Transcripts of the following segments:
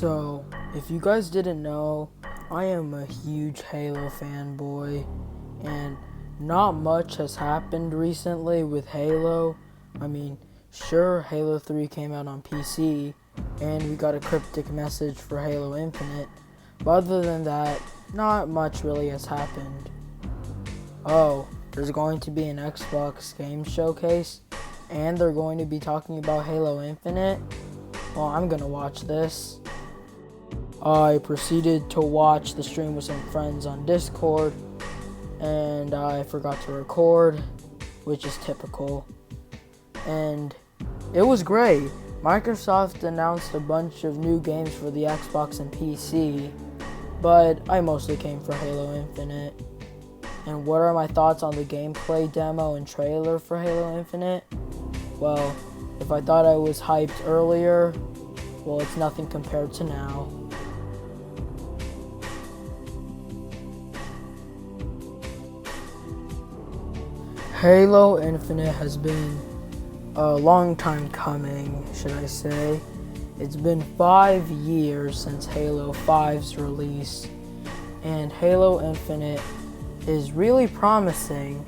So, if you guys didn't know, I am a huge Halo fanboy, and not much has happened recently with Halo. I mean, sure, Halo 3 came out on PC, and we got a cryptic message for Halo Infinite, but other than that, not much really has happened. Oh, there's going to be an Xbox game showcase, and they're going to be talking about Halo Infinite. Well, I'm gonna watch this. I proceeded to watch the stream with some friends on Discord, and I forgot to record, which is typical. And it was great. Microsoft announced a bunch of new games for the Xbox and PC, but I mostly came for Halo Infinite. And what are my thoughts on the gameplay demo and trailer for Halo Infinite? Well, if I thought I was hyped earlier, well, it's nothing compared to now. Halo Infinite has been a long time coming, should I say. It's been 5 years since Halo 5's release, and Halo Infinite is really promising.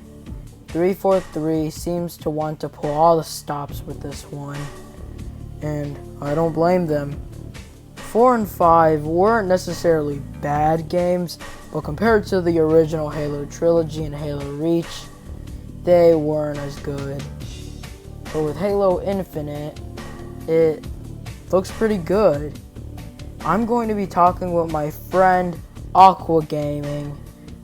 343 seems to want to pull all the stops with this one, and I don't blame them. 4 and 5 weren't necessarily bad games, but compared to the original Halo trilogy and Halo Reach, they weren't as good. But with Halo Infinite, it looks pretty good. I'm going to be talking with my friend Aqua Gaming,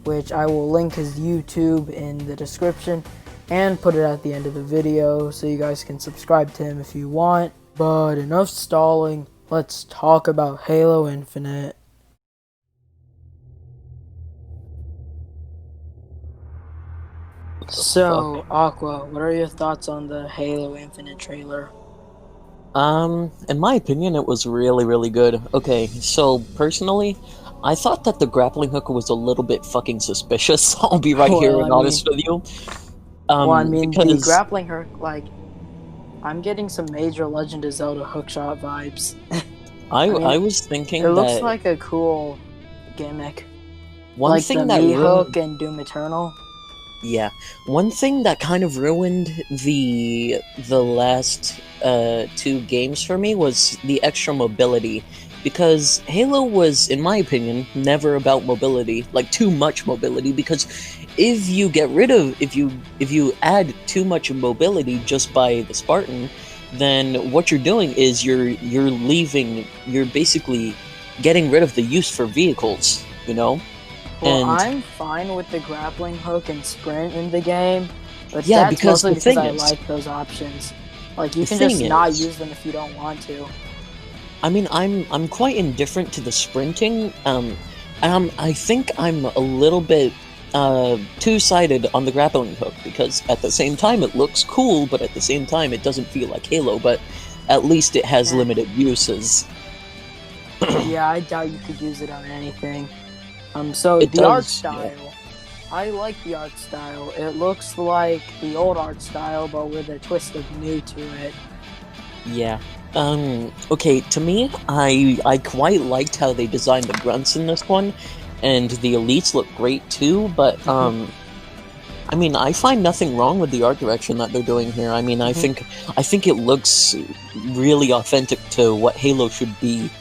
which I will link his YouTube in the description and put it at the end of the video so you guys can subscribe to him if you want. But enough stalling, let's talk about Halo Infinite. So, Aqua, what are your thoughts on the Halo Infinite trailer? In my opinion, it was really, really good. Okay, so personally, I thought that the grappling hook was a little bit fucking suspicious. I'll be right here and honest with you. The Because grappling hook, I'm getting some major Legend of Zelda hookshot vibes. I was thinking it looks that like a cool gimmick. one Like thing the that Mii ruined, hook and Doom Eternal. yeah, one thing that kind of ruined the last two games for me was the extra mobility. Because Halo was, in my opinion, never about mobility, like too much mobility, because if you add too much mobility just by the Spartan, then what you're doing is you're basically getting rid of the use for vehicles, you know? Well, And I'm fine with the grappling hook and sprint in the game, but yeah, that's because mostly the because thing I is, like those options. Like, you the can just thing not is, use them if you don't want to. I mean, I'm quite indifferent to the sprinting. I think I'm a little bit two-sided on the grappling hook, because at the same time it looks cool, but at the same time it doesn't feel like Halo. But at least it has limited uses. Yeah, I doubt you could use it on anything. So It the art does, style, yeah. I like the art style. It looks like the old art style, but with a twist of new to it. Yeah. Okay, to me, I quite liked how they designed the grunts in this one, and the elites look great too, but, I mean, I find nothing wrong with the art direction that they're doing here. I mean, I think it looks really authentic to what Halo should be.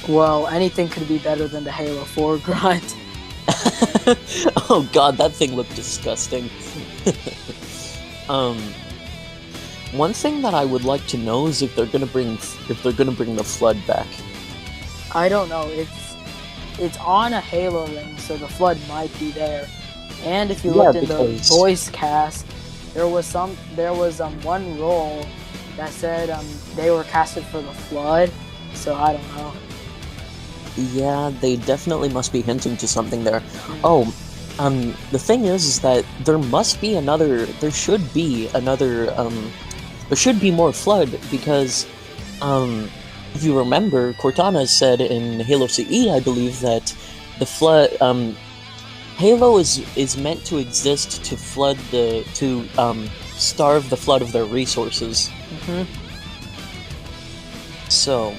Well, anything could be better than the Halo 4 grunt. Oh god, that thing looked disgusting. One thing that I would like to know is if they're gonna bring the Flood back. I don't know. It's on a Halo ring, so the Flood might be there. And if you looked in the voice cast, there was one role that said they were casted for the Flood. So I don't know. Yeah, they definitely must be hinting to something there. Oh, the thing is that there should be more Flood, because, if you remember, Cortana said in Halo CE, I believe, that the Flood, Halo is meant to exist to starve the Flood of their resources. So,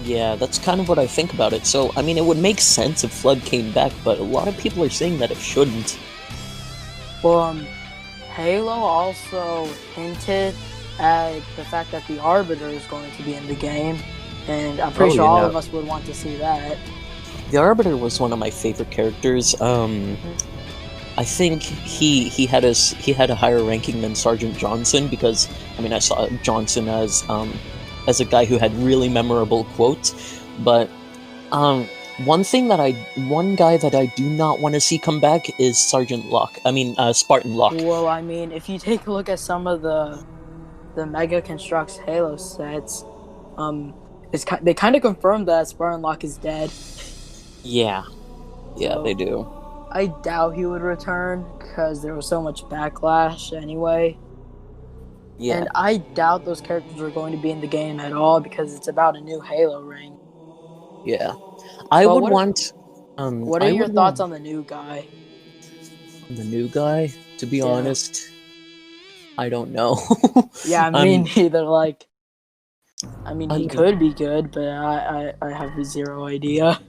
yeah, that's kind of what I think about it. So, I mean, it would make sense if Flood came back, but a lot of people are saying that it shouldn't. Well, Halo also hinted at the fact that the Arbiter is going to be in the game, and I'm pretty Oh sure all yeah, of us would want to see that. the Arbiter was one of my favorite characters. I think he had a higher ranking than Sergeant Johnson because I mean I saw Johnson as a guy who had really memorable quotes, but um one guy that I do not want to see come back is Sergeant Locke. I mean Spartan Locke. Well, I mean, if you take a look at some of the Mega Constructs Halo sets, um, they kind of confirmed that Spartan Lock is dead. Yeah, yeah, they So do. I doubt he would return because there was so much backlash anyway. Yeah, And I doubt those characters are going to be in the game at all because it's about a new Halo ring. yeah. I But would want what are I your would thoughts want on the new guy? the new guy, to be Yeah, honest. I don't know. yeah, me um neither. Like, I mean, I he mean could be good, but I have zero idea.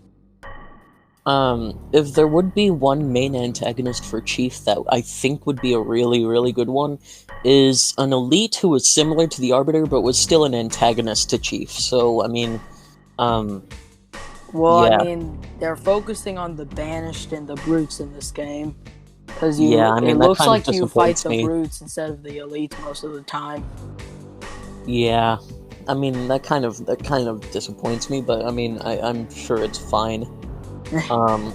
if there would be one main antagonist for Chief that I think would be a really, really good one, is an elite who was similar to the Arbiter but was still an antagonist to Chief. So, I mean, um, Well, I yeah, mean, they're focusing on the banished and the brutes in this game because yeah, I it mean, that looks kind of like you fight disappoints the me. brutes instead of the elites most of the time. Yeah, I mean, that kind of disappoints me, but I mean, I'm sure it's fine. Um,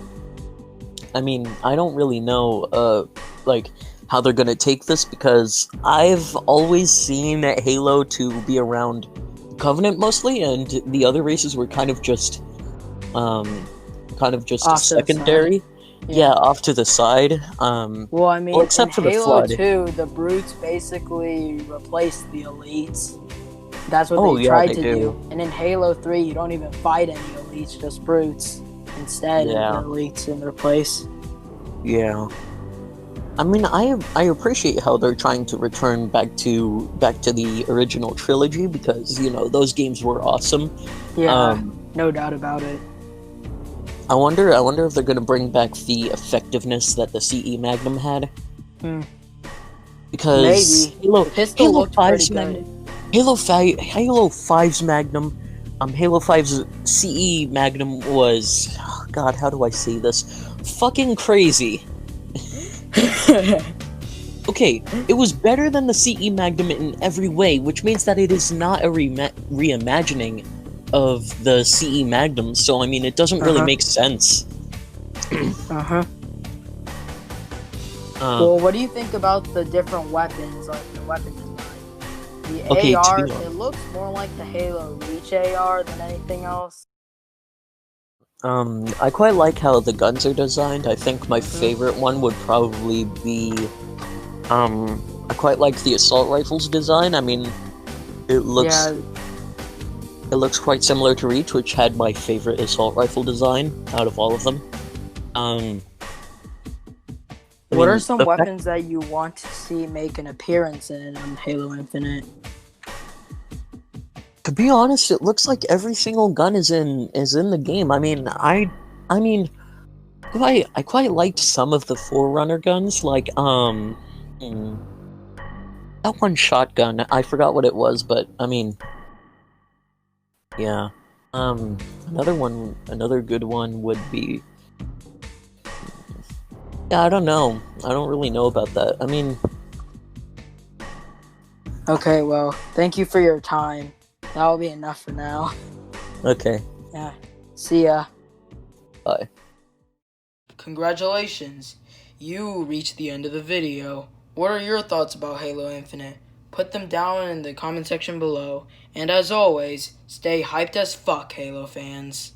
I mean, I don't really know, like, how they're gonna take this because I've always seen Halo to be around Covenant mostly, and the other races were um, kind of just Off to the side. secondary. Yeah, Yeah. off to the side. Well, I Well, mean, in except for the Halo Flood. 2, the brutes basically replaced the elites. That's what Oh they yeah, tried they to do. do. And in Halo 3, you don't even fight any elites, just brutes instead of the Yeah, elites in their place. yeah. I mean, I appreciate how they're trying to return back to the original trilogy because those games were awesome. Yeah, Um, no doubt about it. I wonder if they're gonna bring back the effectiveness that the CE Magnum had Hmm. because Maybe. Halo The pistol Halo looked pretty 5's good. Magnum Halo 5's Magnum Halo 5's CE Magnum was God, how do I say this? Fucking crazy. Okay, it was better than the CE Magnum in every way, which means that it is not a reimagining of the CE Magnum, so I mean, it doesn't really Uh-huh. make sense. Uh-huh. Uh, Well, what do you think about the different weapons, like the weapon design? The okay, to AR, be it honest, looks more like the Halo Reach AR than anything else. I quite like how the guns are designed. I think my Mm-hmm. favorite one would probably be, I quite like the assault rifles design. I mean, it looks Yeah. it looks quite similar to Reach, which had my favorite assault rifle design out of all of them. Um, I What are mean, some the fact weapons that you want to see make an appearance in Halo Infinite? To be honest, it looks like every single gun is in the game. I mean, I quite liked some of the Forerunner guns, like hmm, that one shotgun. I forgot what it was, but I mean, yeah. Another good one would be. Yeah, I don't know. I don't really know about that. I mean, Okay, well, thank you for your time. That will be enough for now. okay, Yeah. See ya. bye. Congratulations. You reached the end of the video. What are your thoughts about Halo Infinite? Put them down in the comment section below. And as always, stay hyped as fuck, Halo fans.